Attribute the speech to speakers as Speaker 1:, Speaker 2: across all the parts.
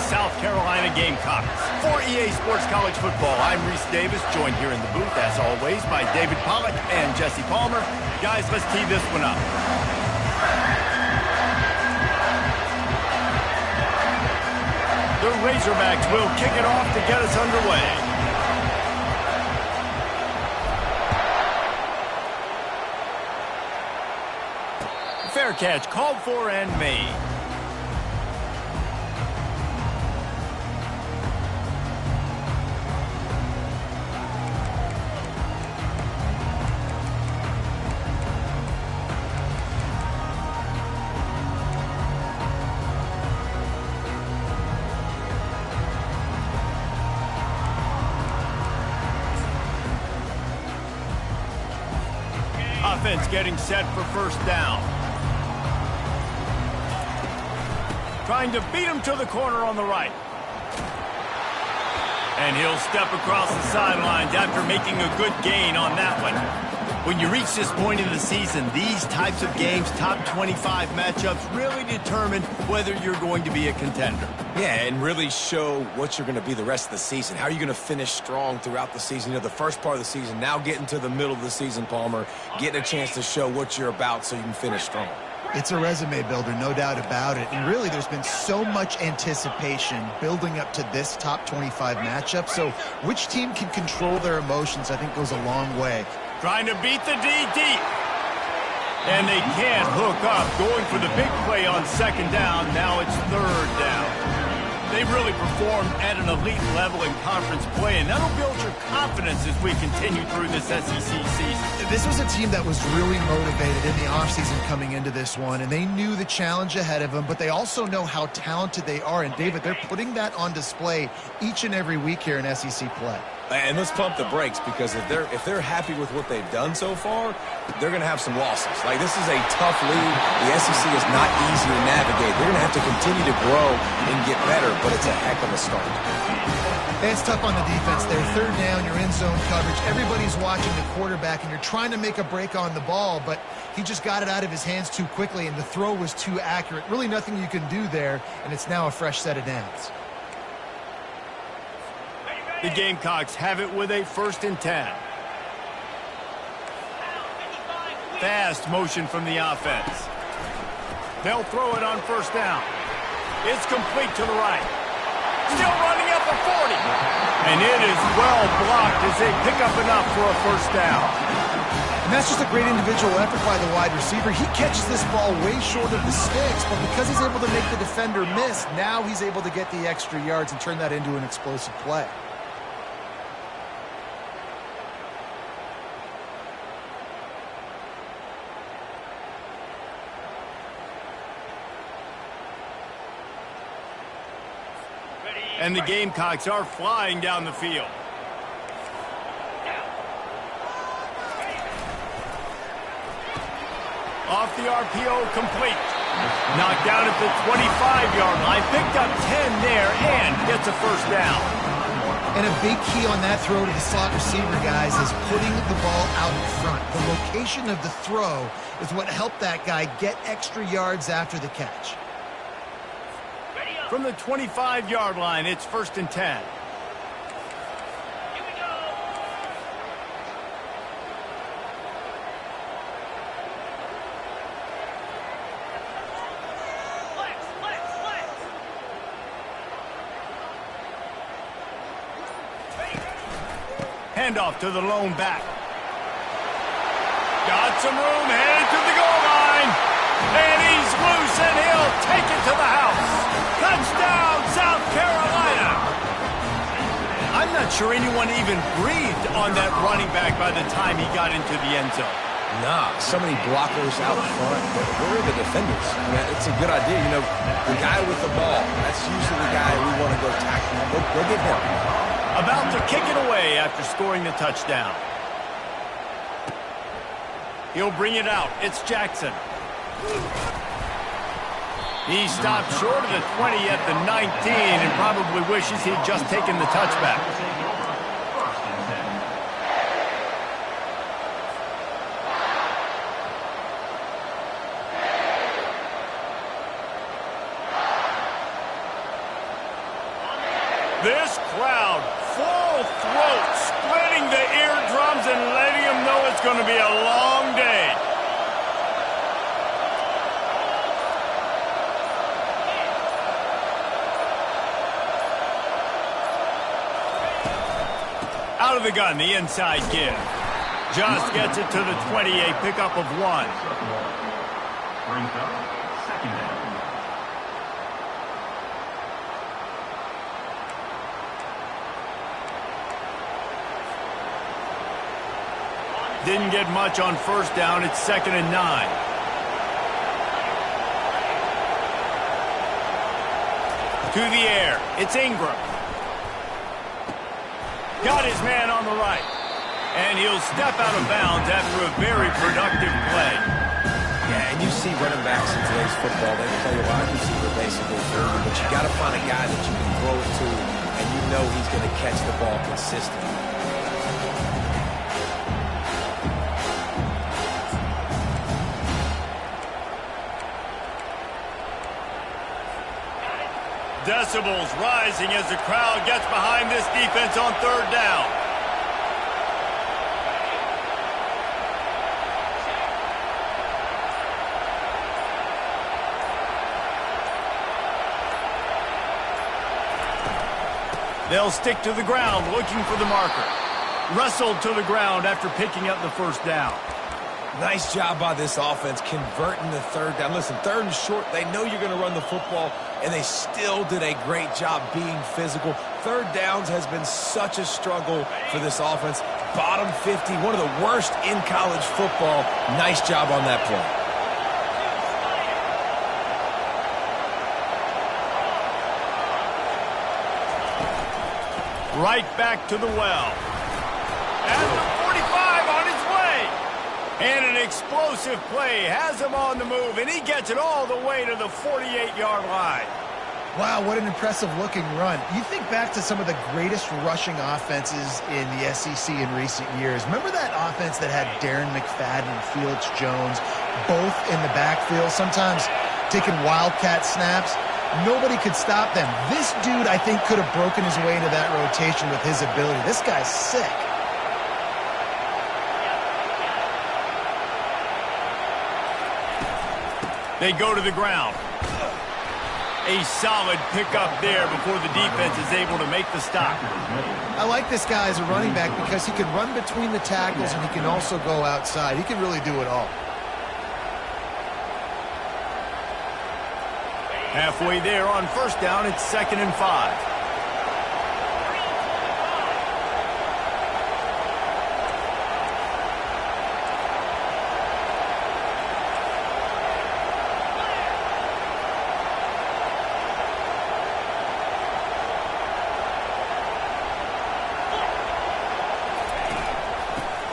Speaker 1: South Carolina Gamecocks. For EA Sports College Football, I'm Reese Davis, joined here in the booth, as always, by David Pollack and Jesse Palmer. Guys, let's tee this one up. The Razorbacks will kick it off to get us underway. Fair catch called for and made. Offense getting set for first down. Trying to beat him to the corner on the right. And he'll step across the sidelines after making a good gain on that one. When you reach this point in the season, these types of games, top 25 matchups, really determine whether you're going to be a contender.
Speaker 2: Yeah, and really show what you're going to be the rest of the season. How are you going to finish strong throughout the season? You know, the first part of the season, now getting to the middle of the season, Palmer, getting a chance to show what you're about so you can finish strong.
Speaker 3: It's a resume builder, no doubt about it. And really, there's been so much anticipation building up to this top 25 matchup. So which team can control their emotions, I think, goes a long way.
Speaker 1: Trying to beat the D deep. And they can't hook up. Going for the big play on second down. Now it's third down. They've really performed at an elite level in conference play, and that'll build your confidence as we continue through this SEC season.
Speaker 3: This was a team that was really motivated in the offseason coming into this one, and they knew the challenge ahead of them, but they also know how talented they are. And, David, they're putting that on display each and every week here in SEC play.
Speaker 2: And let's pump the brakes, because if they're happy with what they've done so far, they're going to have some losses. Like, this is a tough league. The SEC is not easy to navigate. They're going to have to continue to grow and get better, but it's a heck of a start.
Speaker 3: It's tough on the defense there. Third down, you're in zone coverage. Everybody's watching the quarterback, and you're trying to make a break on the ball, but he just got it out of his hands too quickly, and the throw was too accurate. Really nothing you can do there, and it's now a fresh set of downs.
Speaker 1: The Gamecocks have it with a 1st and 10. Fast motion from the offense. They'll throw it on first down. It's complete to the right. Still running up a 40. And it is well blocked as they pick up enough for a first down.
Speaker 3: And that's just a great individual effort by the wide receiver. He catches this ball way short of the sticks, but because he's able to make the defender miss, now he's able to get the extra yards and turn that into an explosive play.
Speaker 1: And the Gamecocks are flying down the field. Off the RPO, complete. Knocked down at the 25-yard line. Picked up 10 there and gets a first down.
Speaker 3: And a big key on that throw to the slot receiver, guys, is putting the ball out in front. The location of the throw is what helped that guy get extra yards after the catch.
Speaker 1: From the 25-yard line, it's 1st and 10. Handoff to the lone back. Got some room, headed to the goal line. And he's loose, and he'll take it to the house. Touchdown, South Carolina. I'm not sure anyone even breathed on that running back by the time he got into the end zone.
Speaker 2: Nah, so many blockers out front. Where are the defenders? I mean, it's a good idea. You know, the guy with the ball, that's usually the guy we want to go tackle. Go get him.
Speaker 1: About to kick it away after scoring the touchdown. He'll bring it out. It's Jackson. He stopped short of the 20 at the 19 and probably wishes he'd just taken the touchback. This crowd, full throat, splitting the eardrums and letting them know it's going to be a long day. Out of the gun, the inside give. Just gets it to the 20, a pickup of 1.
Speaker 4: Brings up second down.
Speaker 1: Didn't get much on first down. It's 2nd and 9. To the air. It's Ingram. Got his man on the right. And he'll step out of bounds after a very productive play.
Speaker 2: Yeah, and you see running backs in today's football, they play wide receiver basically for you, but you got to find a guy that you can throw it to, and you know he's going to catch the ball consistently.
Speaker 1: Decibels rising as the crowd gets behind this defense on 3rd down. They'll stick to the ground looking for the marker. Wrestled to the ground after picking up the first down.
Speaker 2: Nice job by this offense converting the 3rd down. Listen, 3rd and short, they know you're going to run the football, and they still did a great job being physical. 3rd downs has been such a struggle for this offense. Bottom 50, one of the worst in college football. Nice job on that play.
Speaker 1: Right back to the well. And the 45 on his way. And an explosive play has him on the move, and he gets it all the way to the 48-yard line.
Speaker 3: Wow, what an impressive-looking run. You think back to some of the greatest rushing offenses in the SEC in recent years. Remember that offense that had Darren McFadden and Felix Jones both in the backfield, sometimes taking wildcat snaps? Nobody could stop them. This dude, I think, could have broken his way into that rotation with his ability. This guy's sick.
Speaker 1: They go to the ground. A solid pickup there before the defense is able to make the stop.
Speaker 3: I like this guy as a running back because he can run between the tackles and he can also go outside. He can really do it all.
Speaker 1: Halfway there on first down, it's 2nd and 5.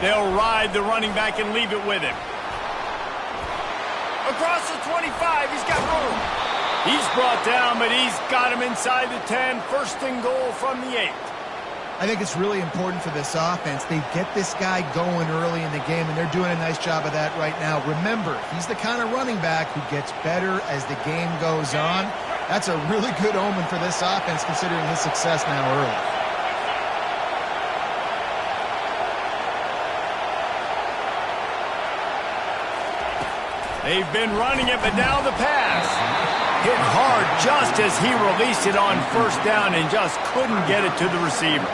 Speaker 1: They'll ride the running back and leave it with him. Across the 25, he's got room. He's brought down, but he's got him inside the 10. 1st and goal from the 8.
Speaker 3: I think it's really important for this offense. They get this guy going early in the game, and they're doing a nice job of that right now. Remember, he's the kind of running back who gets better as the game goes on. That's a really good omen for this offense, considering his success now early.
Speaker 1: They've been running it, but now the pass. Hit hard just as he released it on first down and just couldn't get it to the receiver.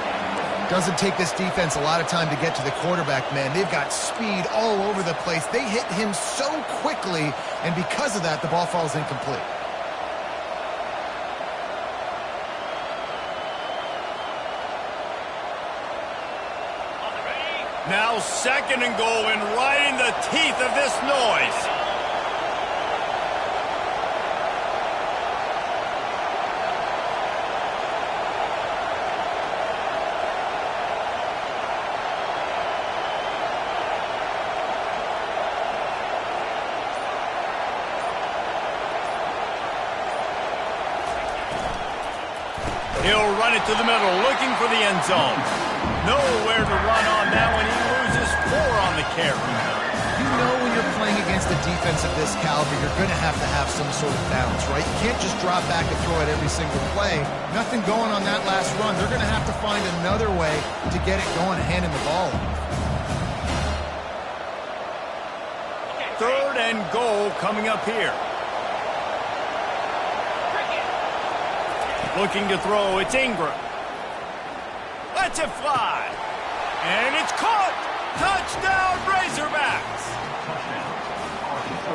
Speaker 3: Doesn't take this defense a lot of time to get to the quarterback, man. They've got speed all over the place. They hit him so quickly, and because of that, the ball falls incomplete.
Speaker 1: Now 2nd and goal, and right in the teeth of this noise. He'll run it to the middle, looking for the end zone. Nowhere to run on that one. He loses 4 on the carry.
Speaker 3: You know when you're playing against a defense of this caliber, you're going to have some sort of balance, right? You can't just drop back and throw it every single play. Nothing going on that last run. They're going to have to find another way to get it going and handing the ball off.
Speaker 1: 3rd and goal coming up here. Looking to throw, it's Ingram. Lets it fly. And it's caught. Touchdown, Razorbacks.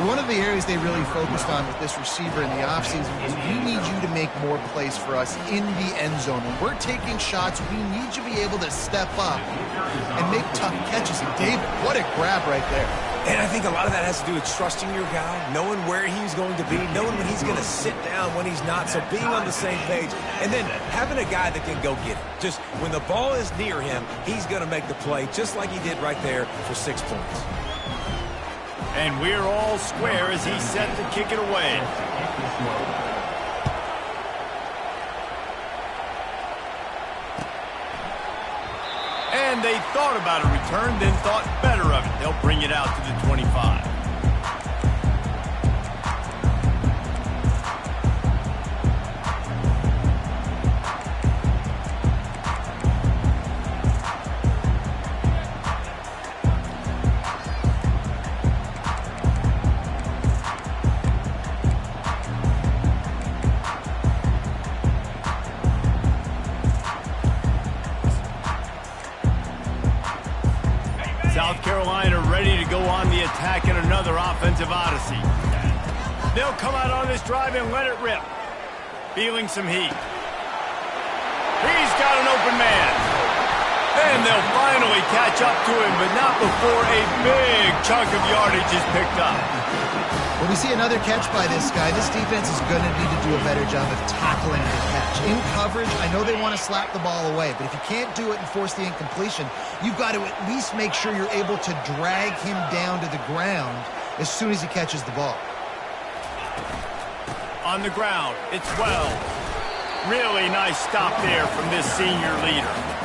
Speaker 3: One of the areas they really focused on with this receiver in the offseason was we need you to make more plays for us in the end zone. When we're taking shots, we need you to be able to step up and make tough catches. And David, what a grab right there.
Speaker 2: And I think a lot of that has to do with trusting your guy, knowing where he's going to be, knowing when he's going to sit down, when he's not, so being on the same page, and then having a guy that can go get it. Just when the ball is near him, he's going to make the play, just like he did right there for 6 points.
Speaker 1: And we're all square as he's set to kick it away. And they thought about a return, then thought better of it. They'll bring it out to the 25. South Carolina ready to go on the attack in another offensive odyssey. They'll come out on this drive and let it rip. Feeling some heat. He's got an open man. And they'll finally catch up to him, but not before a big chunk of yardage is picked up.
Speaker 3: When we see another catch by this guy, this defense is going to need to do a better job of tackling the catch. In coverage, I know they want to slap the ball away, but if you can't do it and force the incompletion, you've got to at least make sure you're able to drag him down to the ground as soon as he catches the ball.
Speaker 1: On the ground, it's Wells. Really nice stop there from this senior leader.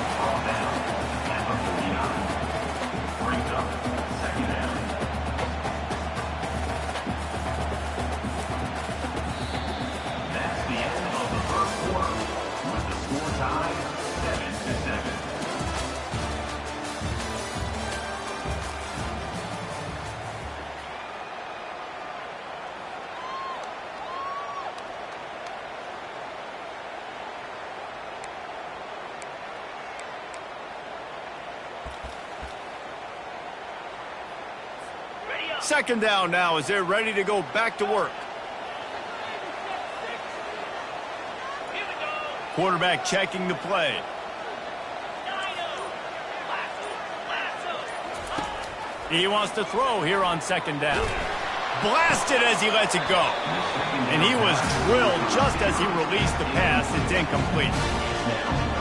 Speaker 1: Second down now as they're ready to go back to work. Quarterback checking the play. He wants to throw here on second down. Blasted as he lets it go. And he was drilled just as he released the pass. It's incomplete.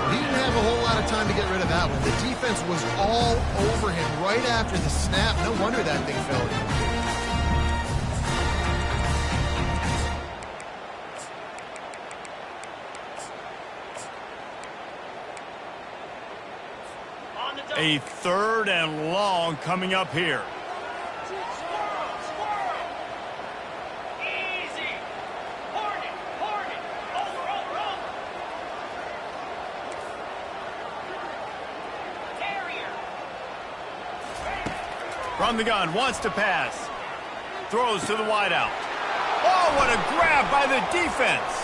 Speaker 3: He didn't have a whole lot of time to get rid of that one. The defense was all over him right after the snap. No wonder that thing fell.
Speaker 1: A 3rd and long coming up here. From the gun, wants to pass. Throws to the wideout. Oh, what a grab by the defense.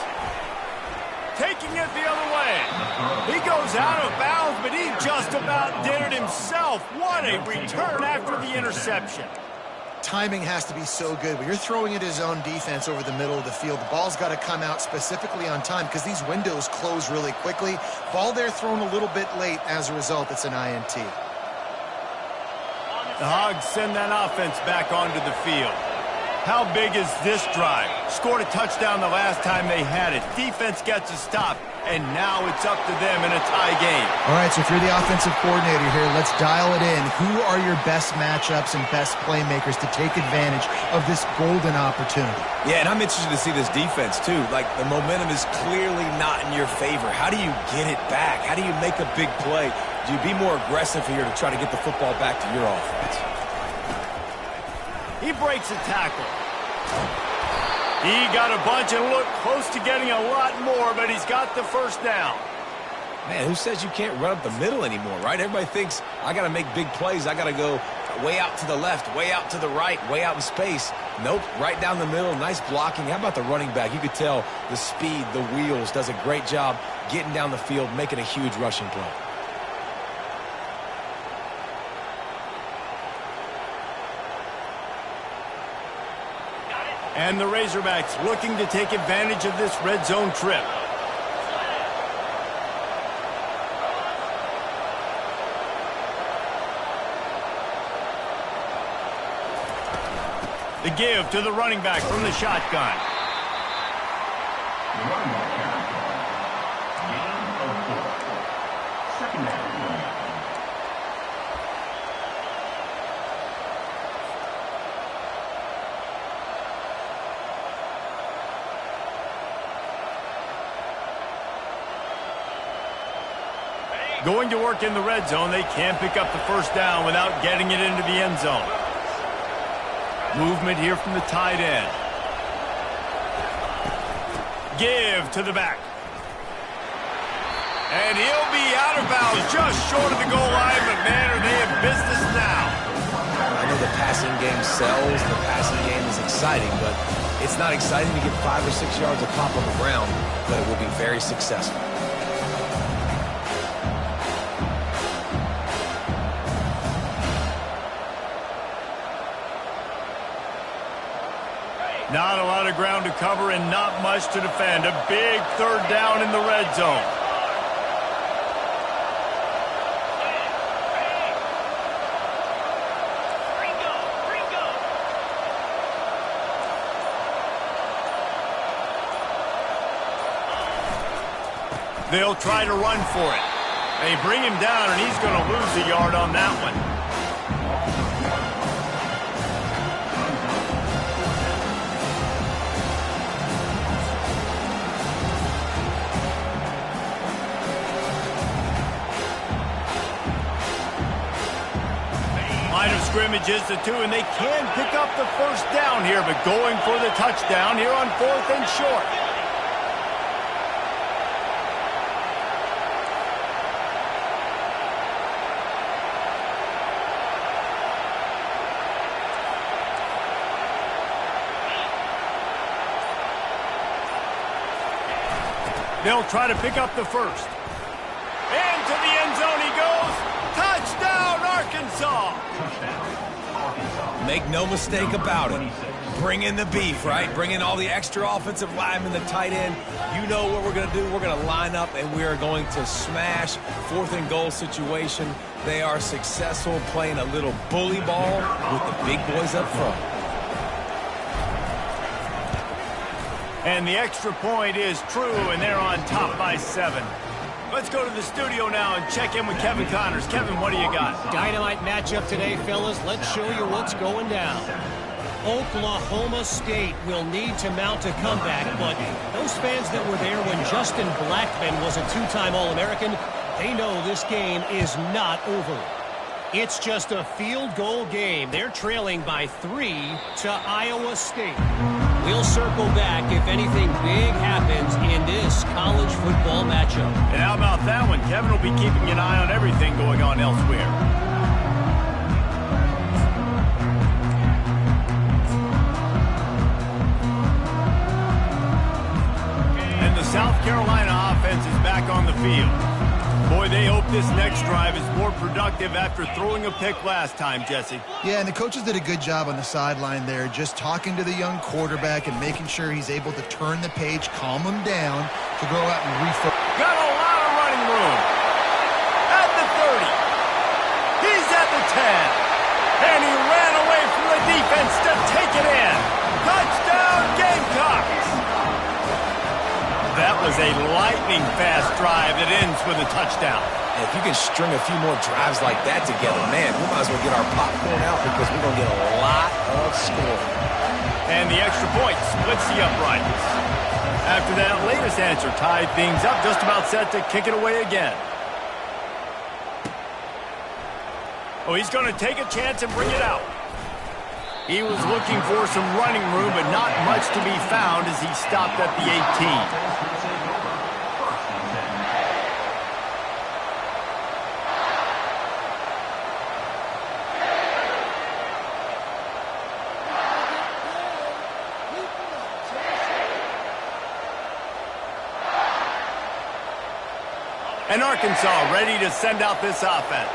Speaker 1: Taking it the other way. He goes out of bounds, but he just about did it himself. What a return after the interception.
Speaker 3: Timing has to be so good. When you're throwing at his own defense over the middle of the field, the ball's got to come out specifically on time because these windows close really quickly. Ball there thrown a little bit late. As a result, it's an INT.
Speaker 1: The Hogs send that offense back onto the field. How big is this drive? Scored a touchdown the last time they had it. Defense gets a stop, and now it's up to them in a tie game.
Speaker 3: All right, so if you're the offensive coordinator here, let's dial it in. Who are your best matchups and best playmakers to take advantage of this golden opportunity?
Speaker 2: Yeah, and I'm interested to see this defense, too. Like, the momentum is clearly not in your favor. How do you get it back? How do you make a big play? Do you be more aggressive here to try to get the football back to your offense?
Speaker 1: He breaks a tackle. He got a bunch and looked close to getting a lot more, but he's got the first down.
Speaker 2: Man, who says you can't run up the middle anymore, right? Everybody thinks, I got to make big plays. I got to go way out to the left, way out to the right, way out in space. Nope, right down the middle, nice blocking. How about the running back? You could tell the speed, the wheels, does a great job getting down the field, making a huge rushing play.
Speaker 1: And the Razorbacks looking to take advantage of this red zone trip. The give to the running back from the shotgun. Going to work in the red zone, they can't pick up the first down without getting it into the end zone. Movement here from the tight end. Give to the back. And he'll be out of bounds just short of the goal line, but man, are they in business now.
Speaker 2: I know the passing game sells, the passing game is exciting, but it's not exciting to get 5 or 6 yards a pop on the ground, but it will be very successful.
Speaker 1: Not a lot of ground to cover and not much to defend. A big third down in the red zone. They'll try to run for it. They bring him down, and he's going to lose a yard on that one. Line of scrimmage is the 2, and they can pick up the first down here, but going for the touchdown here on 4th and short. They'll try to pick up the first. Into the end zone he goes. Touchdown, Arkansas!
Speaker 2: Make no mistake about it. Bring in the beef, right? Bring in all the extra offensive linemen, the tight end. You know what we're going to do. We're going to line up, and we are going to smash 4th and goal situation. They are successful playing a little bully ball with the big boys up front.
Speaker 1: And the extra point is true, and they're on top by 7. Let's go to the studio now and check in with Kevin Connors. Kevin, what do you got?
Speaker 4: Dynamite matchup today, fellas. Let's show you what's going down. Oklahoma State will need to mount a comeback, but those fans that were there when Justin Blackmon was a 2-time All-American, they know this game is not over. It's just a field goal game. They're trailing by 3 to Iowa State. We'll circle back if anything big happens in this college football matchup.
Speaker 1: And how about that one? Kevin will be keeping an eye on everything going on elsewhere. And the South Carolina offense is back on the field. Boy, they hope this next drive is more productive after throwing a pick last time, Jesse.
Speaker 3: Yeah, and the coaches did a good job on the sideline there, just talking to the young quarterback and making sure he's able to turn the page, calm him down to go out and refocus.
Speaker 1: Got a lot of running room. At the 30. He's at the 10. And he ran away from the defense to take it in. Touchdown, Gamecocks. That was a lightning-fast drive that ends with a touchdown.
Speaker 2: And if you can string a few more drives like that together, man, we might as well get our popcorn out because we're going to get a lot of scoring.
Speaker 1: And the extra point splits the uprights. After that latest answer tied things up, just about set to kick it away again. Oh, he's going to take a chance and bring it out. He was looking for some running room, but not much to be found as he stopped at the 18. And Arkansas ready to send out this offense.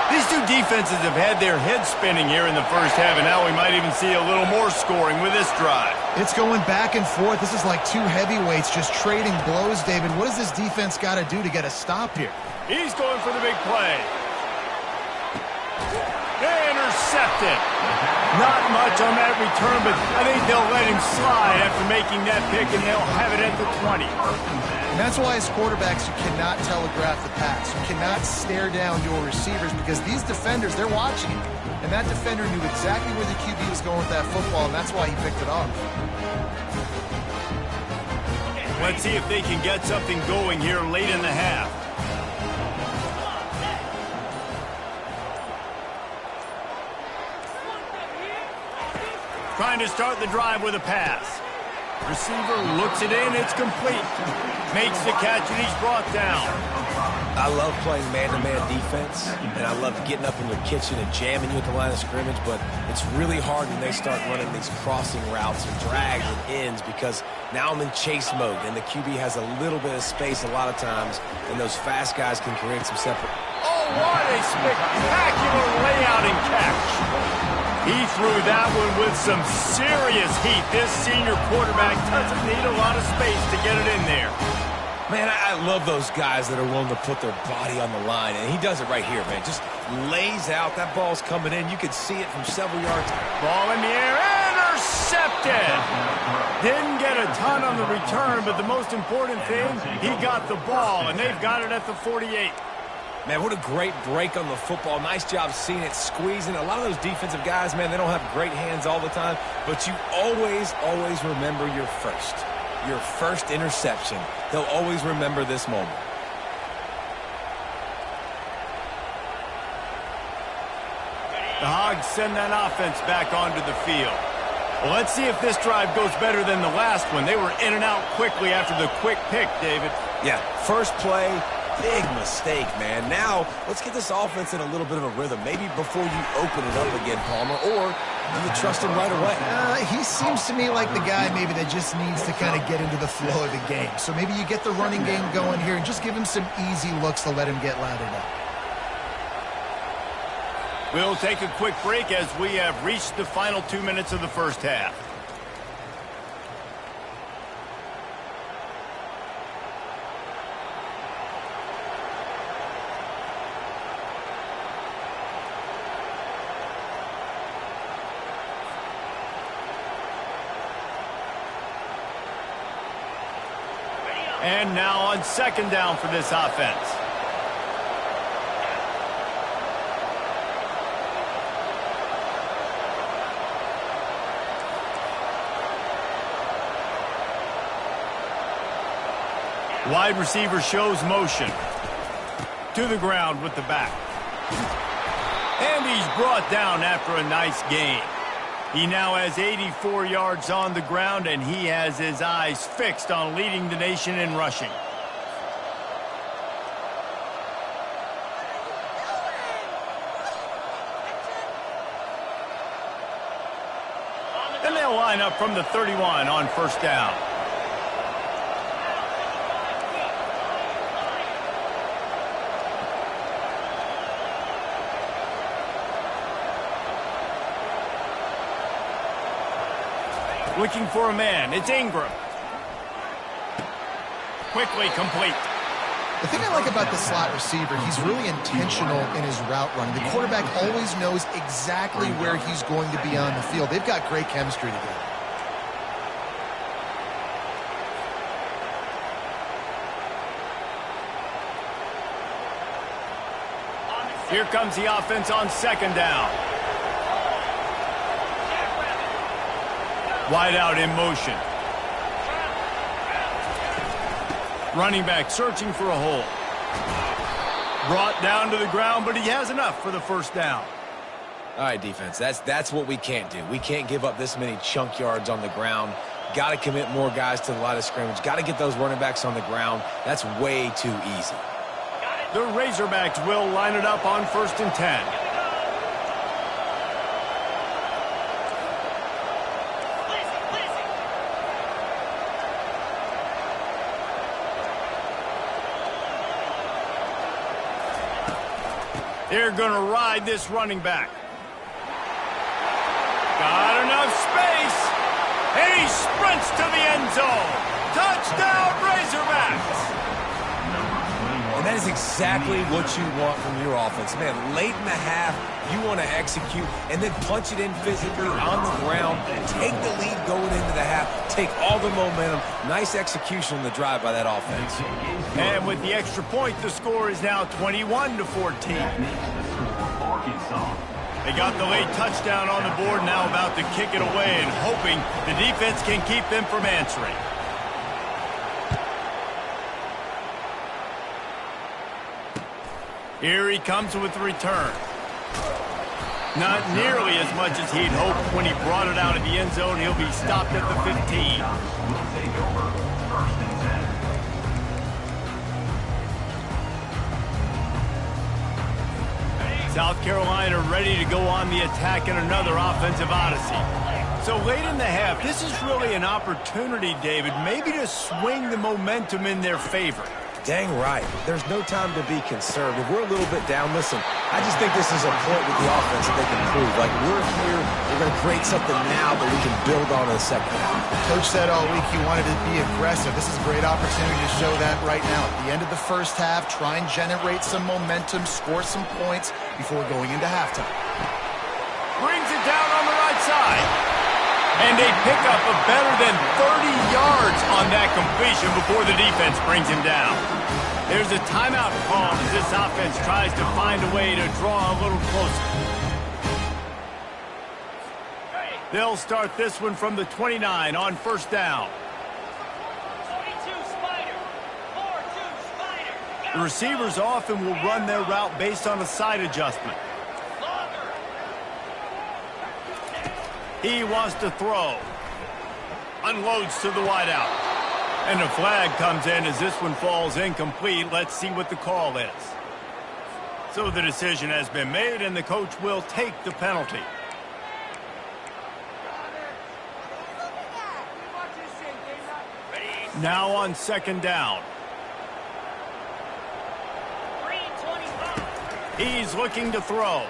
Speaker 1: These two defenses have had their heads spinning here in the first half, and now we might even see a little more scoring with this drive.
Speaker 3: It's going back and forth. This is like two heavyweights just trading blows, David. What does this defense got to do to get a stop here?
Speaker 1: He's going for the big play. Intercepted. Not much on that return, but I think they'll let him slide after making that pick, and they'll have it at the 20.
Speaker 3: And that's why as quarterbacks, you cannot telegraph the pass. You cannot stare down your receivers because these defenders, they're watching it. And that defender knew exactly where the QB was going with that football, and that's why he picked it off.
Speaker 1: Let's see if they can get something going here late in the half. Trying to start the drive with a pass. Receiver looks it in, it's complete. Makes the catch, and he's brought down.
Speaker 2: I love playing man-to-man defense, and I love getting up in your kitchen and jamming you at the line of scrimmage, but it's really hard when they start running these crossing routes and drags and ends because now I'm in chase mode, and the QB has a little bit of space a lot of times, and those fast guys can create some separate.
Speaker 1: Oh, what a spectacular layout and catch. He threw that one with some serious heat. This senior quarterback doesn't need a lot of space to get it in there.
Speaker 2: Man, I love those guys that are willing to put their body on the line, and he does it right here, man. Just lays out. That ball's coming in. You can see it from several yards.
Speaker 1: Ball in the air, intercepted. Didn't get a ton on the return, but the most important thing, he got the ball, and they've got it at the 48.
Speaker 2: Man, what a great break on the football. Nice job seeing it, squeezing. A lot of those defensive guys, man, they don't have great hands all the time, but you always remember your first interception. They'll always remember this moment.
Speaker 1: The Hogs send that offense back onto the field. Well, let's see if this drive goes better than the last one. They were in and out quickly after the quick pick, David.
Speaker 2: Yeah, first play, big mistake, man. Now, let's get this offense in a little bit of a rhythm. Maybe before you open it up again, Palmer, or do you trust him right away?
Speaker 3: He seems to me like the guy maybe that just needs to kind of get into the flow of the game. So maybe you get the running game going here and just give him some easy looks to let him get lathered up.
Speaker 1: We'll take a quick break as we have reached the final 2 minutes of the first half. And now on second down for this offense. Wide receiver shows motion. To the ground with the back. And he's brought down after a nice gain. He now has 84 yards on the ground, and he has his eyes fixed on leading the nation in rushing. And they'll line up from the 31 on first down. Looking for a man. It's Ingram. Quickly complete.
Speaker 3: The thing I like about the slot receiver, he's really intentional in his route running. The quarterback always knows exactly where he's going to be on the field. They've got great chemistry together.
Speaker 1: Here comes the offense on second down. Wide out in motion. Running back searching for a hole. Brought down to the ground, but he has enough for the first down.
Speaker 2: All right, defense, that's what we can't do. We can't give up this many chunk yards on the ground. Got to commit more guys to the line of scrimmage. Got to get those running backs on the ground. That's way too easy.
Speaker 1: The Razorbacks will line it up on 1st and 10. They're going to ride this running back. Got enough space. And he sprints to the end zone. Touchdown, Razorbacks.
Speaker 2: And that is exactly what you want from your offense. Man, late in the half, you want to execute and then punch it in physically on the ground, take the lead going into the half, take all the momentum. Nice execution on the drive by that offense.
Speaker 1: And with the extra point, the score is now 21-14. They got the late touchdown on the board, now about to kick it away and hoping the defense can keep them from answering. Here he comes with the return. Not nearly as much as he'd hoped when he brought it out of the end zone. He'll be stopped at the 15. South Carolina ready to go on the attack in another offensive odyssey. So late in the half, this is really an opportunity, David, maybe to swing the momentum in their favor.
Speaker 2: Dang right. There's no time to be concerned. If we're a little bit down, listen, I just think this is a point with the offense that they can prove. Like, we're here, we're going to create something now that we can build on in the second half.
Speaker 3: Coach said all week he wanted to be aggressive. This is a great opportunity to show that right now. At the end of the first half, try and generate some momentum, score some points before going into halftime.
Speaker 1: Brings it down on the right side. And they pick up a better than 30 yards on that completion before the defense brings him down. There's a timeout called as this offense tries to find a way to draw a little closer. They'll start this one from the 29 on 1st down.
Speaker 5: 42 Spider. 4-2 Spider.
Speaker 1: The receivers often will run their route based on a side adjustment. He wants to throw. Unloads to the wideout. And a flag comes in as this one falls incomplete. Let's see what the call is. So the decision has been made, and the coach will take the penalty. Now on 2nd down.
Speaker 5: 3-25.
Speaker 1: He's looking to throw.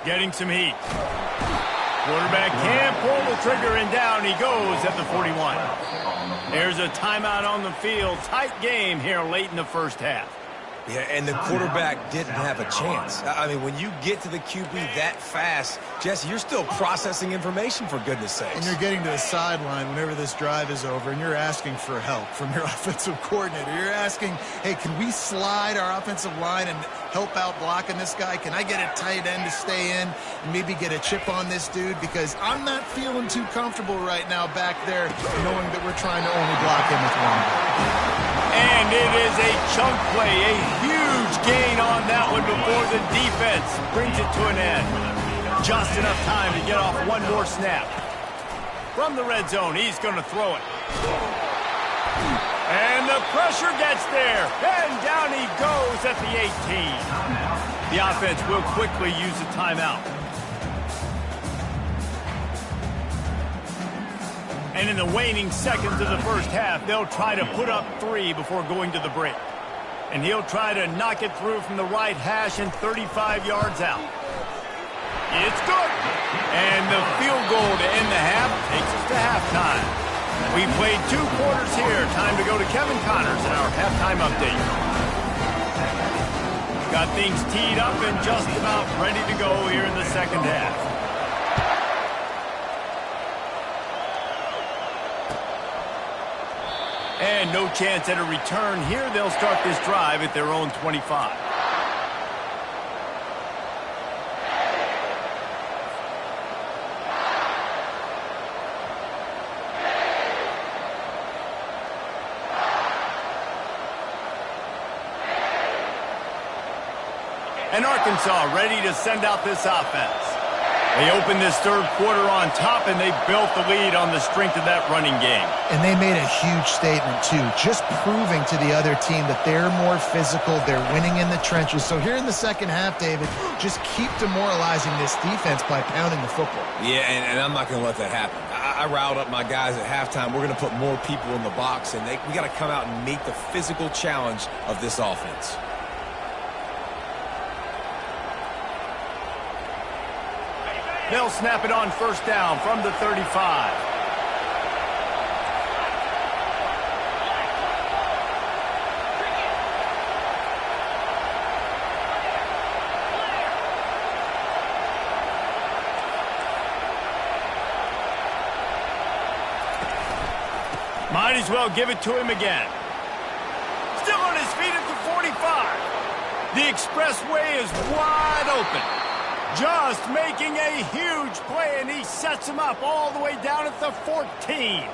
Speaker 1: Getting some heat. Quarterback can't pull the trigger, and down he goes at the 41. There's a timeout on the field. Tight game here late in the first half.
Speaker 2: Yeah, and the quarterback didn't have a chance. I mean, when you get to the QB that fast, Jesse, you're still processing information, for goodness sakes.
Speaker 3: And you're getting to the sideline whenever this drive is over, and you're asking for help from your offensive coordinator. You're asking, hey, can we slide our offensive line and help out blocking this guy? Can I get a tight end to stay in and maybe get a chip on this dude? Because I'm not feeling too comfortable right now back there knowing that we're trying to only block him with one guy.
Speaker 1: And it is a chunk play, a huge gain on that one before the defense brings it to an end. Just enough time to get off one more snap. From the red zone, he's going to throw it. And the pressure gets there, and down he goes at the 18. The offense will quickly use a timeout. And in the waning seconds of the first half, they'll try to put up 3 before going to the break. And he'll try to knock it through from the right hash and 35 yards out. It's good. And the field goal to end the half takes us to halftime. We played 2 quarters here. Time to go to Kevin Connors in our halftime update. Got things teed up and just about ready to go here in the second half. And no chance at a return here. They'll start this drive at their own 25. And Arkansas ready to send out this offense. They opened this third quarter on top, and they built the lead on the strength of that running game.
Speaker 3: And they made a huge statement, too, just proving to the other team that they're more physical, they're winning in the trenches. So here in the second half, David, just keep demoralizing this defense by pounding the football.
Speaker 2: Yeah, and I'm not going to let that happen. I riled up my guys at halftime. We're going to put more people in the box, and we got to come out and meet the physical challenge of this offense.
Speaker 1: They'll snap it on first down from the 35. Might as well give it to him again. Still on his feet at the 45. The expressway is wide open. Just making a huge play, and he sets him up all the way down at the 14.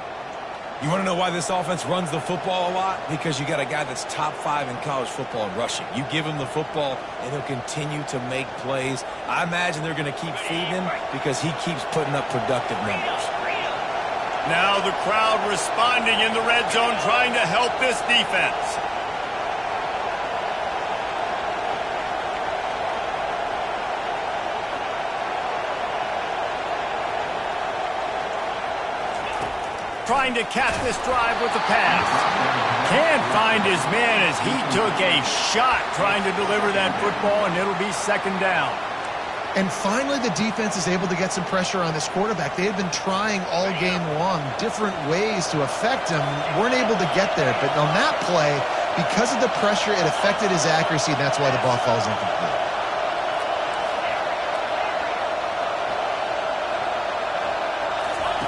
Speaker 2: You want to know why this offense runs the football a lot? Because you got a guy that's top 5 in college football in rushing. You give him the football, and he'll continue to make plays. I imagine they're going to keep feeding him because he keeps putting up productive numbers.
Speaker 1: Now the crowd responding in the red zone, trying to help this defense. Trying to cap this drive with the pass. Can't find his man as he took a shot trying to deliver that football, and it'll be second down.
Speaker 3: And finally, the defense is able to get some pressure on this quarterback. They had been trying all game long different ways to affect him, weren't able to get there. But on that play, because of the pressure, it affected his accuracy, and that's why the ball falls incomplete.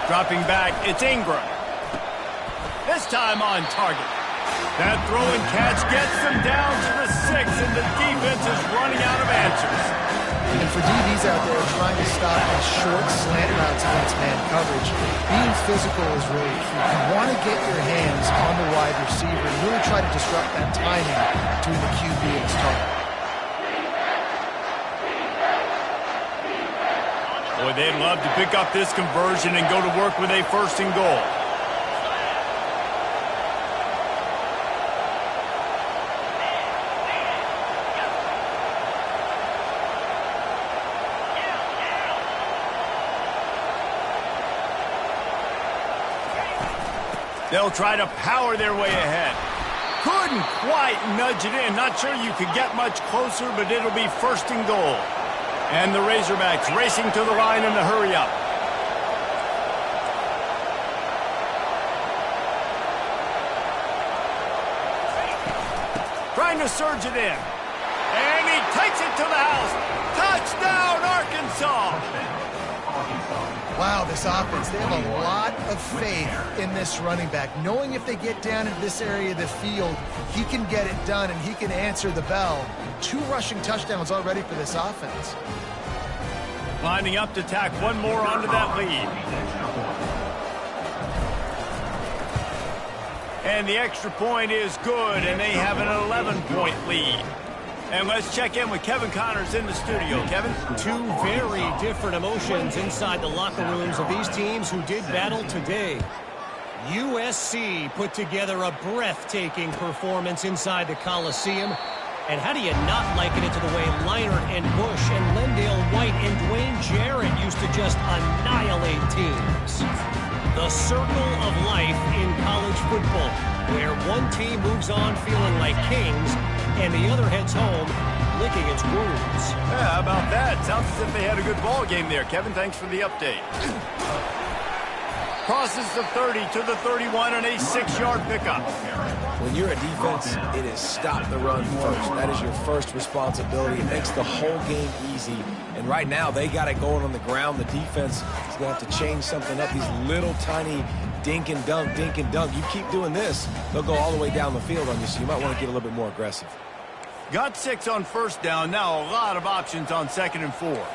Speaker 1: Dropping back, it's Ingram. This time on target. That throw and catch gets them down to the 6, and the defense is running out of answers.
Speaker 3: And for DBs out there trying to stop these short slant routes against man coverage, being physical is really key. You want to get your hands on the wide receiver and really try to disrupt that timing between the QB and his target.
Speaker 1: Boy, they'd love to pick up this conversion and go to work with a first and goal. They'll try to power their way ahead. Couldn't quite nudge it in. Not sure you could get much closer, but it'll be first and goal. And the Razorbacks racing to the line in the hurry-up. Trying to surge it in. And he takes it to the house. Touchdown, Arkansas!
Speaker 3: Wow, this offense, they have a lot of faith in this running back, knowing if they get down into this area of the field, he can get it done and he can answer the bell. 2 rushing touchdowns already for this offense.
Speaker 1: Lining up to tack one more onto that lead. And the extra point is good, and they have an 11-point lead. And let's check in with Kevin Connors in the studio. Kevin?
Speaker 4: 2 very different emotions inside the locker rooms of these teams who did battle today. USC put together a breathtaking performance inside the Coliseum. And how do you not liken it to the way Leinart and Bush and Lendale White and Dwayne Jarrett used to just annihilate teams? The circle of life in college football, where one team moves on feeling like kings and the other heads home licking its wounds.
Speaker 1: Yeah, how about that? Sounds as if they had a good ball game there. Kevin, thanks for the update. Crosses the 30 to the 31 on a 6-yard pickup.
Speaker 2: When you're a defense, it is stop the run first. That is your first responsibility. It makes the whole game easy. And right now, they got it going on the ground. The defense is going to have to change something up. These little tiny dink and dunk, dink and dunk. You keep doing this, they'll go all the way down the field on you, so you might want to get a little bit more aggressive.
Speaker 1: Got 6 on first down. Now a lot of options on 2nd and 4.
Speaker 5: Yankee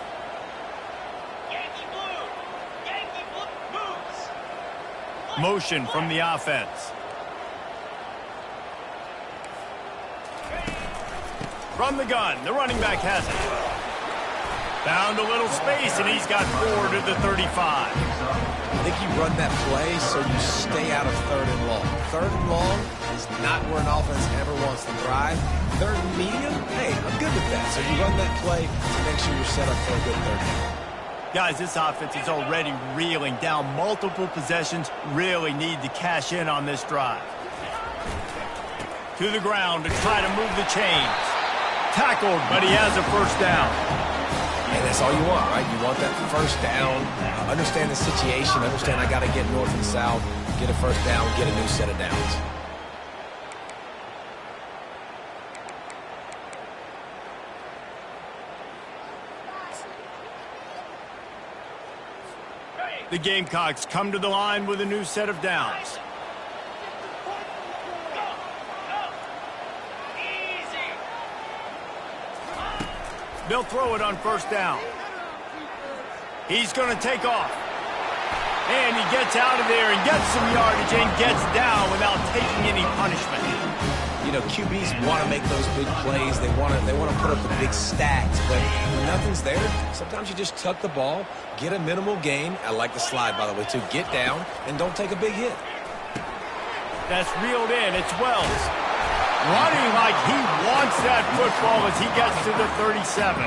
Speaker 5: blue. Yankee blue moves.
Speaker 1: Motion from the offense. From the gun, the running back has it. Found a little space, and he's got 4 to the 35.
Speaker 2: I think you run that play so you stay out of 3rd and long. 3rd and long is not where an offense ever wants to thrive. 3rd and medium, hey, I'm good with that. So you run that play to make sure you're set up for a good 3rd down.
Speaker 1: Guys, this offense is already reeling down multiple possessions. Really need to cash in on this drive. To the ground to try to move the chains. Tackled, but he has a first down.
Speaker 2: And that's all you want, right? You want that first down. Understand the situation. Understand I got to get north and south, get a first down, get a new set of downs.
Speaker 1: The Gamecocks come to the line with a new set of downs. They'll throw it on first down. He's going to take off. And he gets out of there and gets some yardage and gets down without taking any punishment.
Speaker 2: You know, QBs want to make those big plays. They want to put up the big stats. But when nothing's there, sometimes you just tuck the ball, get a minimal gain. I like the slide, by the way, too. Get down and don't take a big hit.
Speaker 1: That's reeled in. It's Wells. Running like he wants that football as he gets to the 37.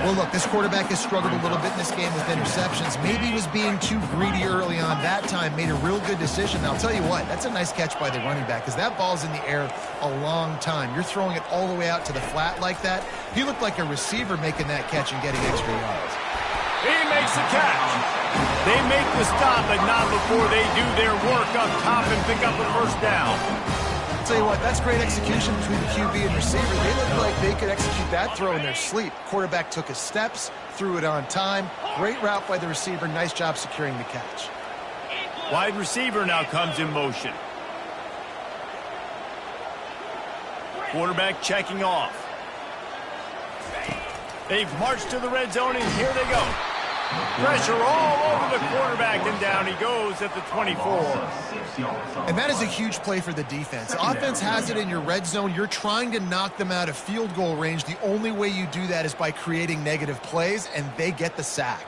Speaker 3: Well, look, this quarterback has struggled a little bit in this game with interceptions. Maybe he was being too greedy early on. That time made a real good decision. Now, I'll tell you what, that's a nice catch by the running back because that ball's in the air a long time. You're throwing it all the way out to the flat like that. He looked like a receiver making that catch and getting extra yards.
Speaker 1: He makes the catch. They make the stop, but not before they do their work up top and pick up a first down.
Speaker 3: Tell you what, that's great execution between the QB and receiver. They look like they could execute that throw in their sleep. Quarterback took his steps, threw it on time. Great route by the receiver. Nice job securing the catch.
Speaker 1: Wide receiver now comes in motion. Quarterback checking off. They've marched to the red zone, and here they go. Pressure all over the quarterback, and down he goes at the 24.
Speaker 3: And that is a huge play for the defense. Offense has it in your red zone. You're trying to knock them out of field goal range. The only way you do that is by creating negative plays, and they get the sack.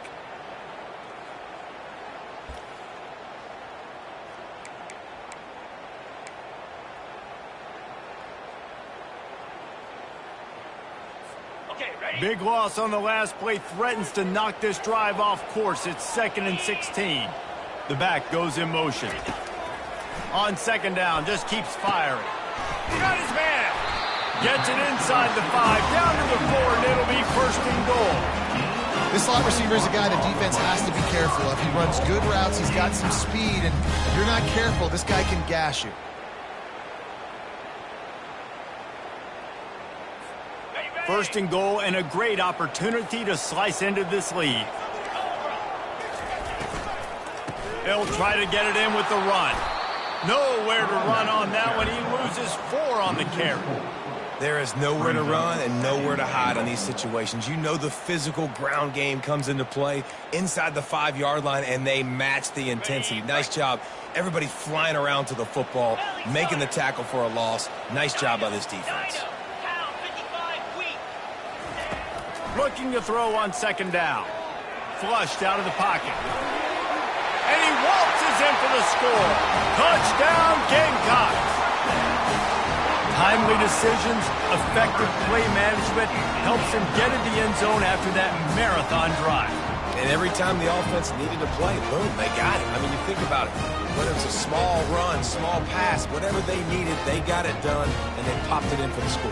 Speaker 1: Big loss on the last play threatens to knock this drive off course. It's 2nd and 16. The back goes in motion. On second down, just keeps firing. Got his man. Gets it inside the 5, down to the 4, and it'll be 1st and goal.
Speaker 3: This slot receiver is a guy the defense has to be careful of. He runs good routes. He's got some speed, and if you're not careful, this guy can gash you.
Speaker 1: 1st and goal, and a great opportunity to slice into this lead. They'll try to get it in with the run. Nowhere to run on that one. He loses 4 on the carry.
Speaker 2: There is nowhere to run and nowhere to hide on these situations. You know the physical ground game comes into play inside the 5-yard line, and they match the intensity. Nice job. Everybody flying around to the football, making the tackle for a loss. Nice job by this defense.
Speaker 1: Looking to throw on second down. Flushed out of the pocket. And he waltzes in for the score. Touchdown, Gamecocks. Timely decisions, effective play management helps him get in the end zone after that marathon drive.
Speaker 2: And every time the offense needed to play, boom, they got it. I mean, you think about it. Whether it's a small run, small pass, whatever they needed, they got it done, and they popped it in for the score.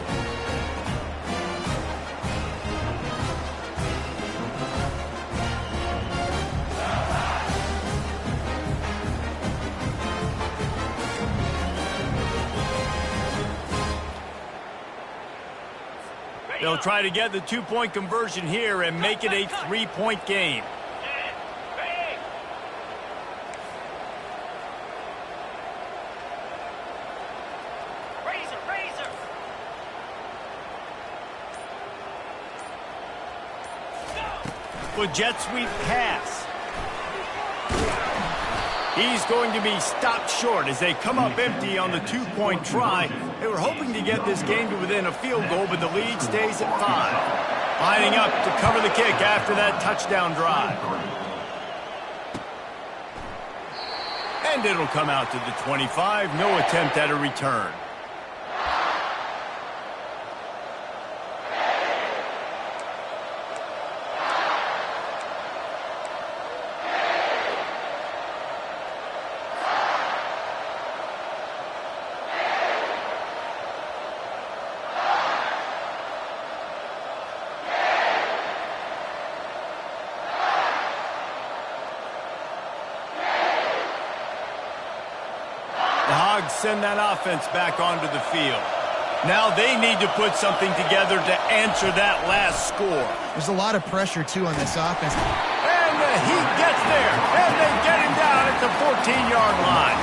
Speaker 1: They'll try to get the 2-point conversion here and make it a 3-point game. With jet sweep pass. He's going to be stopped short as they come up empty on the 2-point try. They were hoping to get this game to within a field goal, but the lead stays at 5. Lining up to cover the kick after that touchdown drive. And it'll come out to the 25. No attempt at a return. Send that offense back onto the field. Now they need to put something together to answer that last score.
Speaker 3: There's a lot of pressure, too, on this offense.
Speaker 1: And he gets there, and they get him down at the 14-yard line.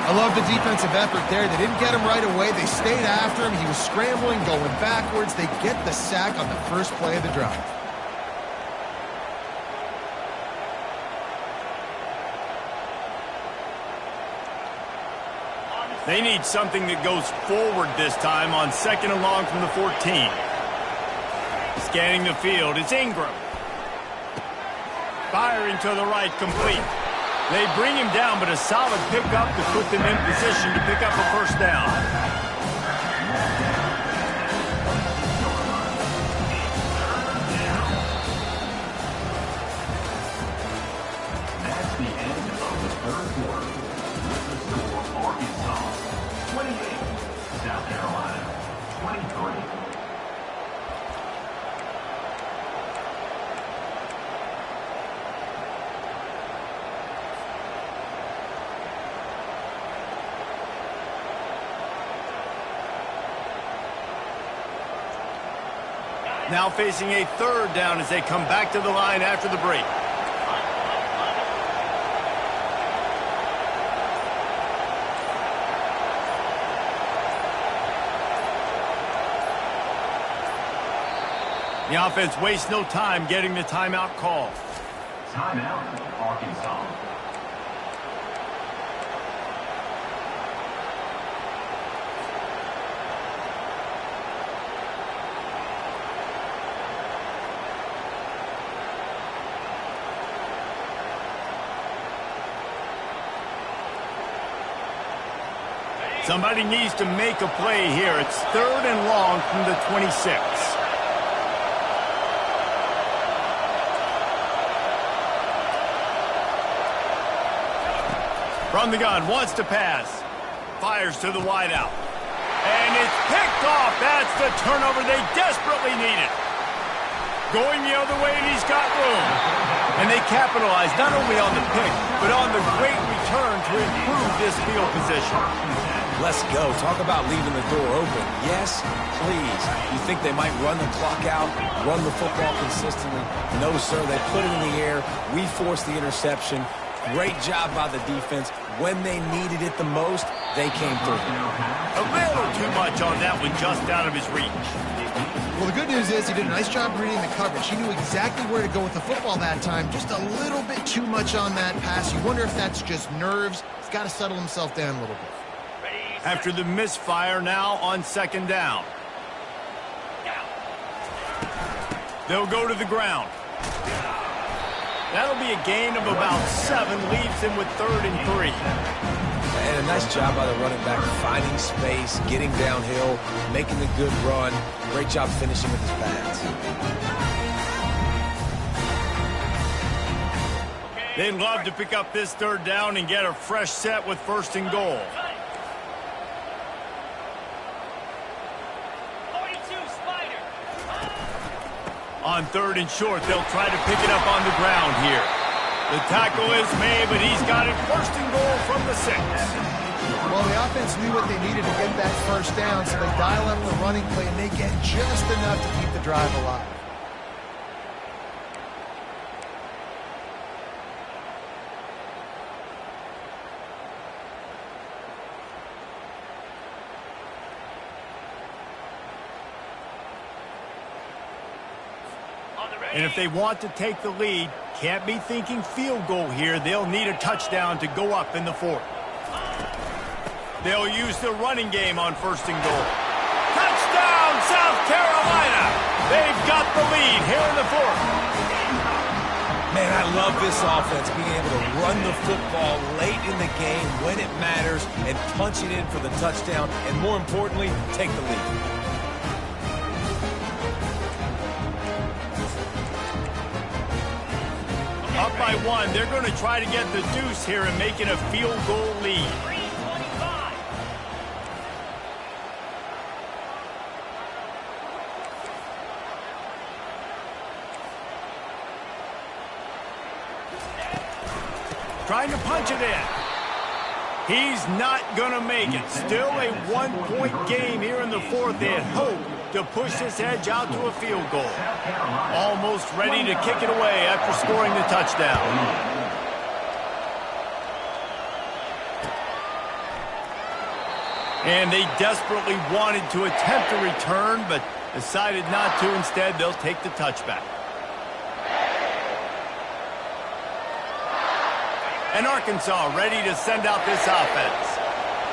Speaker 3: I love the defensive effort there. They didn't get him right away. They stayed after him. He was scrambling, going backwards. They get the sack on the first play of the drive.
Speaker 1: They need something that goes forward this time on 2nd and long from the 14. Scanning the field, it's Ingram. Firing to the right, complete. They bring him down, but a solid pickup to put them in position to pick up a first down.
Speaker 6: That's the end of the third quarter. Arkansas 28, South Carolina 23.
Speaker 1: Now facing a third down as they come back to the line after the break. The offense wastes no time getting the timeout call.
Speaker 6: Timeout, Arkansas.
Speaker 1: Somebody needs to make a play here. It's 3rd and long from the 26. From the gun, wants to pass. Fires to the wideout. And it's picked off. That's the turnover they desperately needed. Going the other way, and he's got room. And they capitalize not only on the pick, but on the great return to improve this field position.
Speaker 2: Let's go. Talk about leaving the door open. Yes, please. You think they might run the clock out, run the football consistently? No, sir. They put it in the air. We forced the interception. Great job by the defense. When they needed it the most, they came through.
Speaker 1: A little too much on that one, just out of his reach.
Speaker 3: Well, the good news is he did a nice job reading the coverage. He knew exactly where to go with the football that time. Just a little bit too much on that pass. You wonder if that's just nerves. He's got to settle himself down a little bit.
Speaker 1: After the misfire, now on 2nd down. They'll go to the ground. That'll be a gain of about 7, leaves him with 3rd and 3.
Speaker 2: And a nice job by the running back, finding space, getting downhill, making a good run. Great job finishing with his pads.
Speaker 1: They'd love to pick up this 3rd down and get a fresh set with 1st and goal.
Speaker 5: 42, Spider.
Speaker 1: On 3rd and short, they'll try to pick it up on the ground here. The tackle is made, but he's got it 1st and goal from the 6.
Speaker 3: Well, the offense knew what they needed to get that 1st down, so they dial up the running play, and they get just enough to keep the drive alive.
Speaker 1: And if they want to take the lead, can't be thinking field goal here. They'll need a touchdown to go up in the 4th. They'll use the running game on 1st and goal. Touchdown, South Carolina! They've got the lead here in the fourth.
Speaker 2: Man, I love this offense, being able to run the football late in the game when it matters and punch it in for the touchdown, and more importantly, take the lead.
Speaker 1: Up by one, they're going to try to get the deuce here and make it a field goal lead.
Speaker 5: 3:25.
Speaker 1: Trying to punch it in. He's not going to make it. Still a one-point game here in the fourth. They had hoped to push this edge out to a field goal. Almost ready to kick it away after scoring the touchdown. And they desperately wanted to attempt a return, but decided not to. Instead, they'll take the touchback. And Arkansas ready to send out this offense.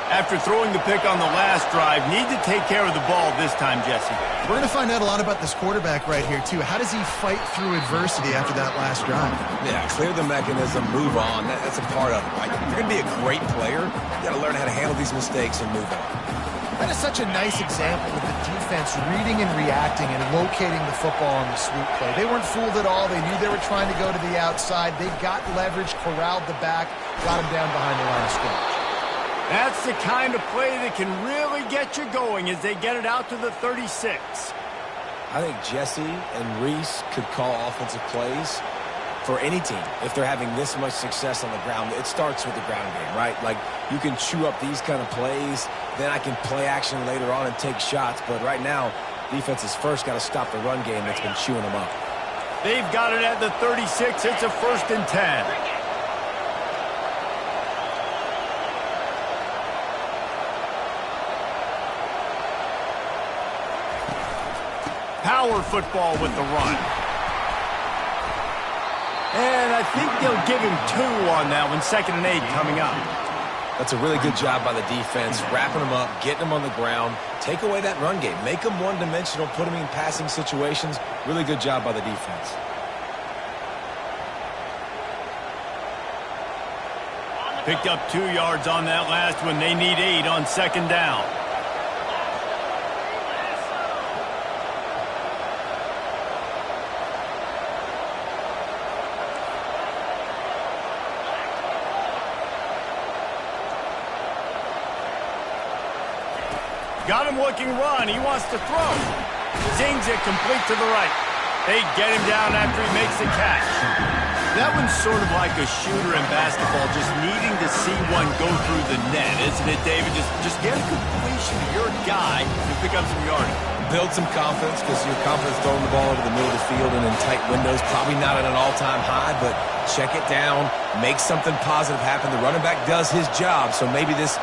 Speaker 1: After throwing the pick on the last drive, need to take care of the ball this time, Jesse.
Speaker 3: We're going to find out a lot about this quarterback right here, too. How does he fight through adversity after that last drive?
Speaker 2: Yeah, clear the mechanism, move on. That's a part of it, right? If you're going to be a great player, you got to learn how to handle these mistakes and move on.
Speaker 3: That is such a nice example of the defense reading and reacting and locating the football on the sweep play. They weren't fooled at all. They knew they were trying to go to the outside. They got leverage, corralled the back, got him down behind the line of scrimmage.
Speaker 1: That's the kind of play that can really get you going as they get it out to the 36.
Speaker 2: I think Jesse and Reese could call offensive plays for any team if they're having this much success on the ground. It starts with the ground game, right? Like, you can chew up these kind of plays, then I can play action later on and take shots. But right now, defense has first got to stop the run game that's been chewing them up.
Speaker 1: They've got it at the 36. It's a 1st and 10. Power football with the run. And I think they'll give him 2 on that one. 2nd and 8 coming up.
Speaker 2: That's a really good job by the defense, wrapping them up, getting them on the ground. Take away that run game. Make them one-dimensional, put them in passing situations. Really good job by the defense.
Speaker 1: Picked up 2 yards on that last one. They need 8 on 2nd down. Got him looking run. He wants to throw. Zings it complete to the right. They get him down after he makes the catch. That one's sort of like a shooter in basketball, just needing to see one go through the net, isn't it, David? Just get a completion to your guy and pick up some yardage.
Speaker 2: Build some confidence, because your confidence throwing the ball over the middle of the field and in tight windows, probably not at an all-time high, but check it down, make something positive happen. The running back does his job, so maybe this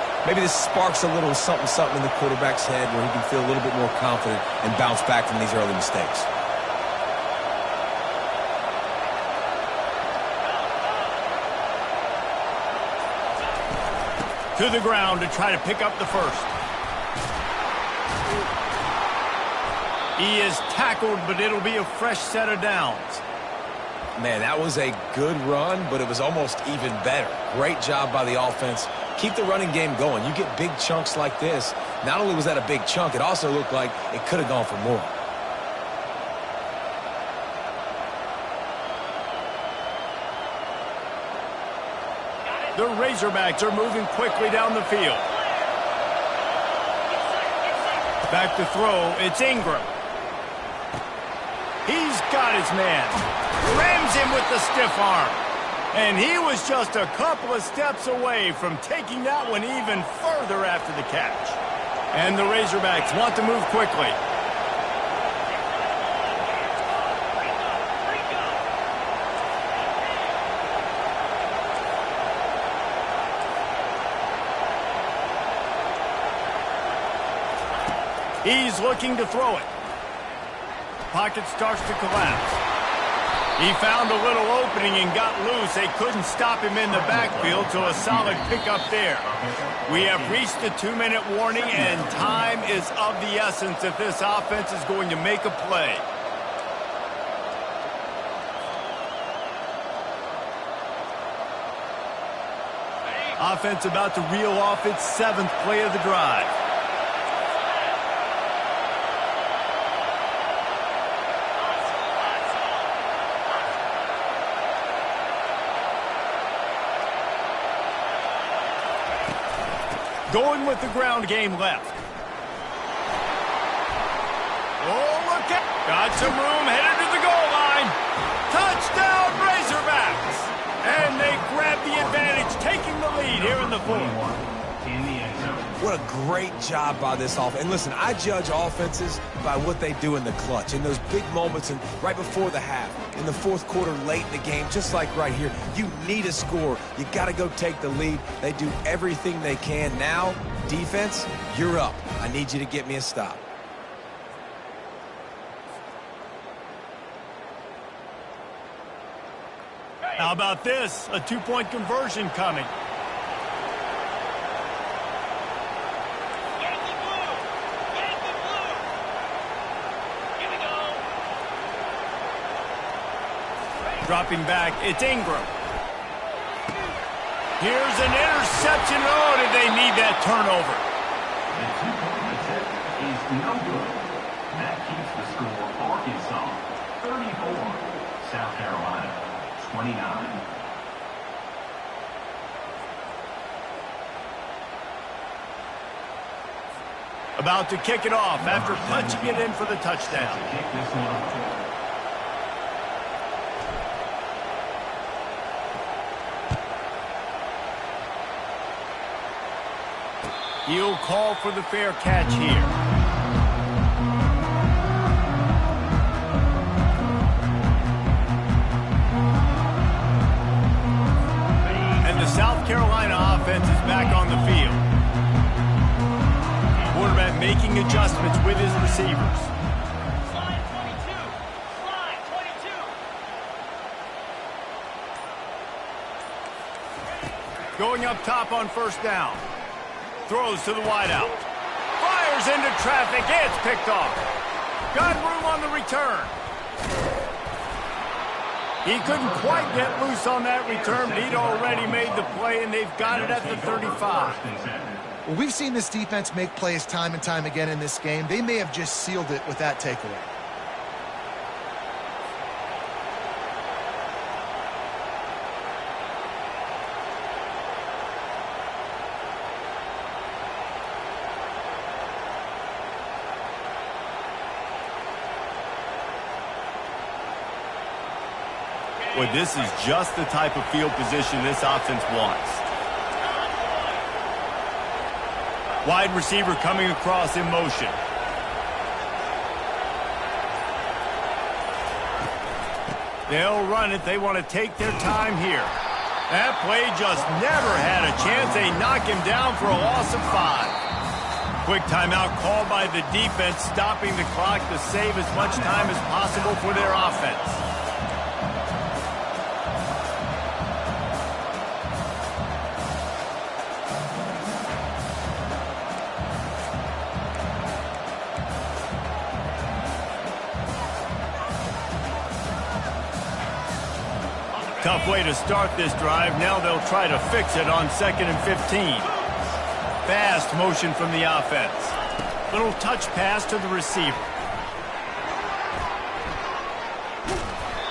Speaker 2: sparks a little something in the quarterback's head where he can feel a little bit more confident and bounce back from these early mistakes.
Speaker 1: To the ground to try to pick up the first. He is tackled, but it'll be a fresh set of downs.
Speaker 2: Man, that was a good run, but it was almost even better. Great job by the offense. Keep the running game going. You get big chunks like this. Not only was that a big chunk, it also looked like it could have gone for more.
Speaker 1: The Razorbacks are moving quickly down the field. Back to throw. It's Ingram. He's got his man. Rams him with the stiff arm. And he was just a couple of steps away from taking that one even further after the catch. And the Razorbacks want to move quickly. He's looking to throw it. Pocket starts to collapse. He found a little opening and got loose. They couldn't stop him in the backfield, so a solid pickup there. We have reached the 2-minute warning, and time is of the essence if this offense is going to make a play. Offense about to reel off its 7th play of the drive. Going with the ground game left. Oh, look at... Got some room, headed to the goal line. Touchdown, Razorbacks! And they grab the advantage, taking the lead here in the 4th.
Speaker 6: In the end zone.
Speaker 2: What a great job by this offense. And listen, I judge offenses by what they do in the clutch, in those big moments and right before the half, in the 4th quarter, late in the game, just like right here. You need a score. You got to go take the lead. They do everything they can. Now, defense, you're up. I need you to get me a stop.
Speaker 1: How about this? A 2-point conversion coming.
Speaker 5: Yankee blue! Yankee blue! Here we go!
Speaker 1: Dropping back, it's Ingram. Here's an interception. Oh, did they need that turnover?
Speaker 6: The 2-point attempt is no good. That keeps the score Arkansas 34, South Carolina 29.
Speaker 1: About to kick it off after punching it in for the touchdown.
Speaker 6: Kick this one off.
Speaker 1: He'll call for the fair catch here. And the South Carolina offense is back on the field. Quarterback making adjustments with his receivers.
Speaker 5: Slide 22! Slide 22!
Speaker 1: Going up top on 1st down. Throws to the wideout. Fires into traffic. It's picked off. Got room on the return. He couldn't quite get loose on that return, but he'd already made the play, and they've got it at the 35.
Speaker 3: Well, we've seen this defense make plays time and time again in this game. They may have just sealed it with that takeaway.
Speaker 1: Boy, this is just the type of field position this offense wants. Wide receiver coming across in motion. They'll run it. They want to take their time here. That play just never had a chance. They knock him down for a loss of 5. Quick timeout called by the defense, stopping the clock to save as much time as possible for their offense. Tough way to start this drive. Now they'll try to fix it on 2nd and 15. Fast motion from the offense. Little touch pass to the receiver.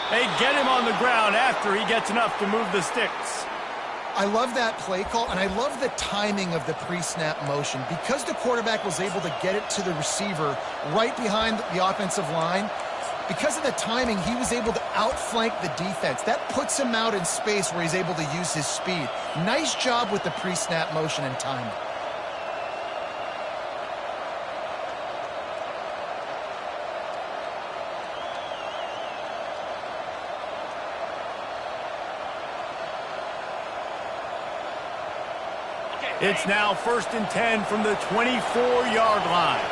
Speaker 1: They get him on the ground after he gets enough to move the sticks.
Speaker 3: I love that play call, and I love the timing of the pre-snap motion. Because the quarterback was able to get it to the receiver right behind the offensive line, because of the timing, he was able to outflank the defense. That puts him out in space where he's able to use his speed. Nice job with the pre-snap motion and timing.
Speaker 1: It's now 1st and 10 from the 24-yard line.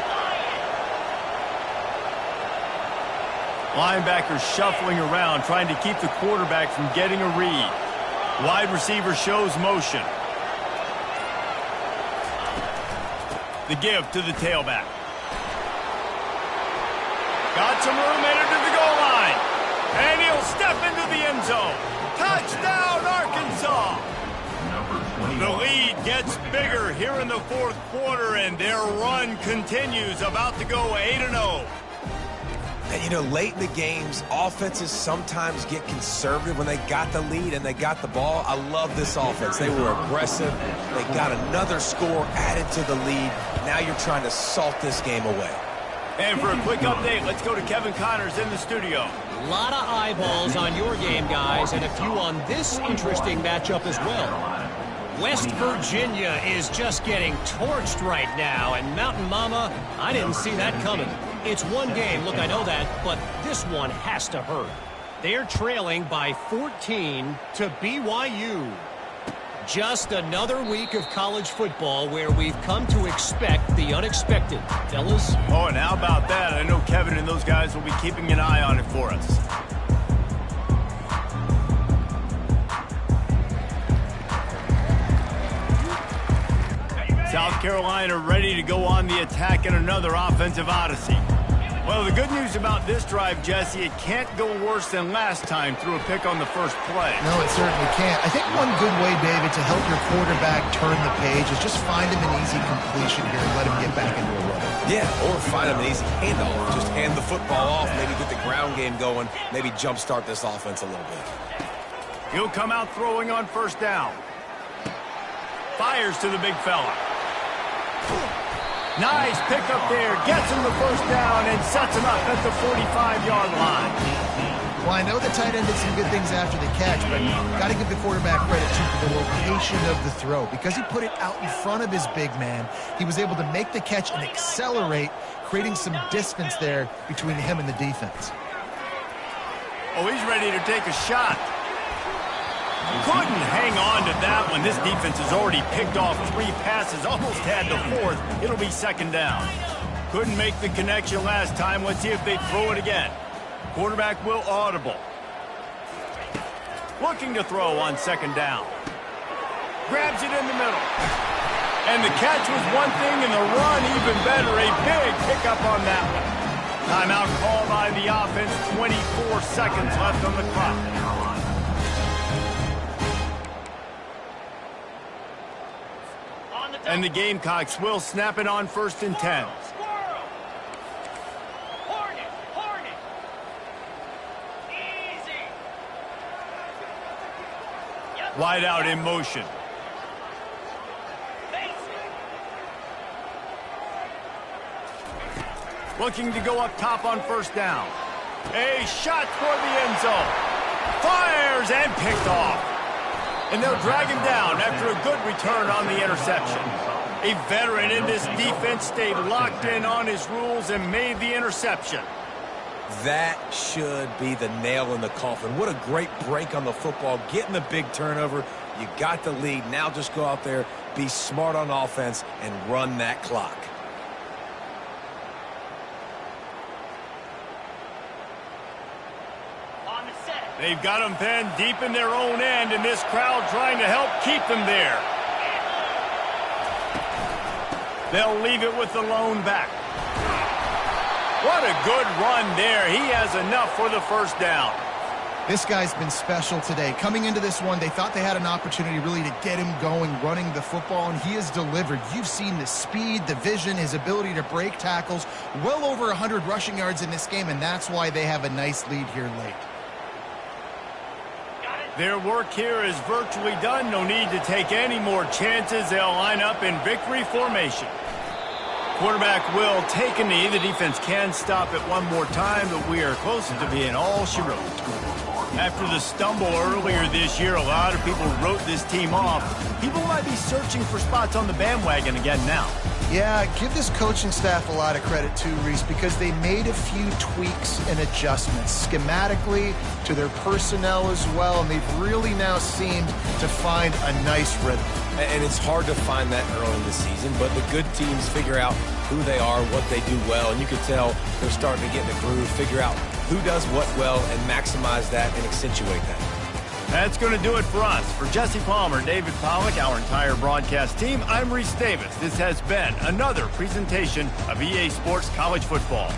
Speaker 1: Linebacker shuffling around, trying to keep the quarterback from getting a read. Wide receiver shows motion. The give to the tailback. Got some room, headed to the goal line. And he'll step into the end zone. Touchdown, Arkansas!
Speaker 6: Number 20.
Speaker 1: The lead gets bigger here in the fourth quarter, and their run continues, about to go 8-0.
Speaker 2: And, you know, late in the games, offenses sometimes get conservative when they got the lead and they got the ball. I love this offense. They were aggressive. They got another score added to the lead. Now you're trying to salt this game away.
Speaker 1: And for a quick update, let's go to Kevin Connors in the studio.
Speaker 4: A lot of eyeballs on your game, guys, and a few on this interesting matchup as well. West Virginia is just getting torched right now, and Mountain Mama, I didn't see that coming. It's one game, look, I know that, but this one has to hurt. They're trailing by 14 to BYU. Just another week of college football where we've come to expect the unexpected, fellas.
Speaker 1: Oh, and how about that? I know Kevin and those guys will be keeping an eye on it for us. South Carolina ready to go on the attack in another offensive odyssey. Well, the good news about this drive, Jesse, it can't go worse than last time through a pick on the first play.
Speaker 3: No, it certainly can't. I think one good way, David, to help your quarterback turn the page is just find him an easy completion here and let him get back into a run.
Speaker 2: Yeah, or find him an easy handoff. Just hand the football off, maybe get the ground game going, maybe jumpstart this offense a little bit.
Speaker 1: He'll come out throwing on first down. Fires to the big fella. Nice pickup there. Gets him the first down and sets him up at the 45-yard line.
Speaker 3: Well, I know the tight end did some good things after the catch, but got to give the quarterback credit, too, for the location of the throw. Because he put it out in front of his big man, he was able to make the catch and accelerate, creating some distance there between him and the defense.
Speaker 1: Oh, he's ready to take a shot. Couldn't hang on to that one. This defense has already picked off 3 passes, almost had the 4th. It'll be second down. Couldn't make the connection last time. Let's see if they throw it again. Quarterback will audible. Looking to throw on second down. Grabs it in the middle. And the catch was one thing, and the run even better. A big pickup on that one. Timeout called by the offense. 24 seconds left on the clock. And the Gamecocks will snap it on 1st and 10.
Speaker 5: Hornet. Easy. Yep.
Speaker 1: Wide out in motion. Looking to go up top on first down. A shot for the end zone. Fires and picked off. And they'll drag him down after a good return on the interception. A veteran in this defense stayed locked in on his rules and made the interception.
Speaker 2: That should be the nail in the coffin. What a great break on the football. Getting the big turnover. You got the lead. Now just go out there, be smart on offense, and run that clock.
Speaker 1: They've got them pinned deep in their own end, and this crowd trying to help keep them there. They'll leave it with the lone back. What a good run there. He has enough for the first down.
Speaker 3: This guy's been special today. Coming into this one, they thought they had an opportunity really to get him going, running the football, and he has delivered. You've seen the speed, the vision, his ability to break tackles. Well over 100 rushing yards in this game, and that's why they have a nice lead here late.
Speaker 1: Their work here is virtually done. No need to take any more chances. They'll line up in victory formation. Quarterback will take a knee. The defense can stop it one more time, but we are closer to being all she wrote. After the stumble earlier this year, a lot of people wrote this team off. People might be searching for spots on the bandwagon again now.
Speaker 3: Yeah, give this coaching staff a lot of credit too, Reese, because they made a few tweaks and adjustments schematically to their personnel as well, and they've really now seemed to find a nice rhythm.
Speaker 2: And it's hard to find that early in the season, but the good teams figure out who they are, what they do well, and you can tell they're starting to get in the groove, figure out who does what well, and maximize that and accentuate that.
Speaker 1: That's going to do it for us. For Jesse Palmer, David Pollack, our entire broadcast team, I'm Reese Davis. This has been another presentation of EA Sports College Football.